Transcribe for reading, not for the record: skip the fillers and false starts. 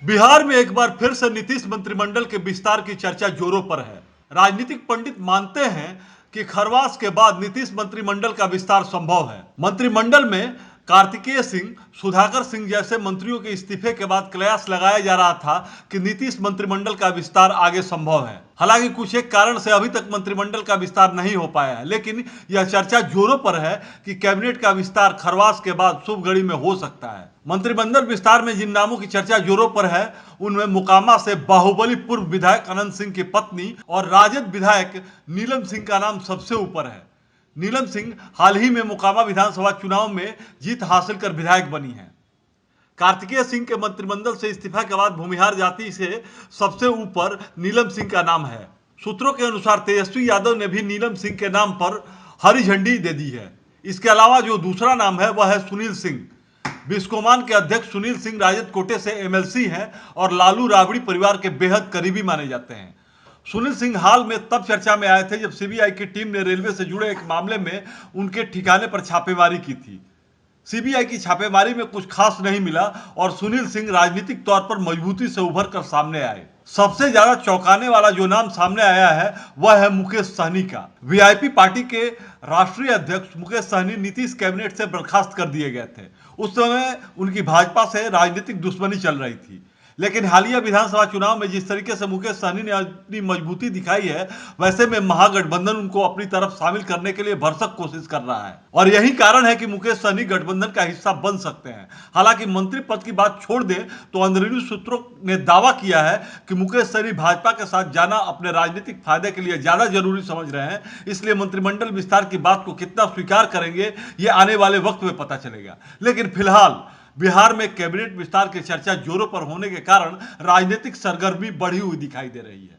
बिहार में एक बार फिर से नीतीश मंत्रिमंडल के विस्तार की चर्चा जोरों पर है। राजनीतिक पंडित मानते हैं कि खरवास के बाद नीतीश मंत्रिमंडल का विस्तार संभव है। मंत्रिमंडल में कार्तिकेय सिंह, सुधाकर सिंह जैसे मंत्रियों के इस्तीफे के बाद कयास लगाया जा रहा था कि नीतीश मंत्रिमंडल का विस्तार आगे संभव है। हालांकि कुछ एक कारण से अभी तक मंत्रिमंडल का विस्तार नहीं हो पाया है, लेकिन यह चर्चा जोरों पर है कि कैबिनेट का विस्तार खरवास के बाद शुभ घड़ी में हो सकता है। मंत्रिमंडल विस्तार में जिन नामों की चर्चा जोरों पर है, उनमें मोकामा से बाहुबली पूर्व विधायक अनंत सिंह की पत्नी और राजद विधायक नीलम सिंह का नाम सबसे ऊपर है। नीलम सिंह हाल ही में मोकामा विधानसभा चुनाव में जीत हासिल कर विधायक बनी है। कार्तिकेय सिंह के मंत्रिमंडल से इस्तीफा के बाद भूमिहार जाति से सबसे ऊपर नीलम सिंह का नाम है। सूत्रों के अनुसार तेजस्वी यादव ने भी नीलम सिंह के नाम पर हरी झंडी दे दी है। इसके अलावा जो दूसरा नाम है वह है सुनील सिंह। बिस्कोमान के अध्यक्ष सुनील सिंह राजद कोटे से एमएलसी हैं और लालू राबड़ी परिवार के बेहद करीबी माने जाते हैं। सुनील सिंह हाल में तब चर्चा में आए थे जब सीबीआई की टीम ने रेलवे से जुड़े एक मामले में उनके ठिकाने पर छापेमारी की थी। सीबीआई की छापेमारी में कुछ खास नहीं मिला और सुनील सिंह राजनीतिक तौर पर मजबूती से उभर कर सामने आए। सबसे ज्यादा चौंकाने वाला जो नाम सामने आया है वह है मुकेश सहनी का। वीआईपी पार्टी के राष्ट्रीय अध्यक्ष मुकेश सहनी नीतीश कैबिनेट से बर्खास्त कर दिए गए थे। उस समय उनकी भाजपा से राजनीतिक दुश्मनी चल रही थी, लेकिन हालिया विधानसभा चुनाव में जिस तरीके से मुकेश सहनी ने अपनी मजबूती दिखाई है, वैसे में महागठबंधन उनको अपनी तरफ शामिल करने के लिए भरसक कोशिश कर रहा है और यही कारण है कि मुकेश सहनी गठबंधन का हिस्सा बन सकते हैं। हालांकि मंत्री पद की बात छोड़ दें तो अंदरूनी सूत्रों ने दावा किया है कि मुकेश सहनी भाजपा के साथ जाना अपने राजनीतिक फायदे के लिए ज्यादा जरूरी समझ रहे हैं। इसलिए मंत्रिमंडल विस्तार की बात को कितना स्वीकार करेंगे ये आने वाले वक्त में पता चलेगा। लेकिन फिलहाल बिहार में कैबिनेट विस्तार की चर्चा जोरों पर होने के कारण राजनीतिक सरगर्मी बढ़ी हुई दिखाई दे रही है।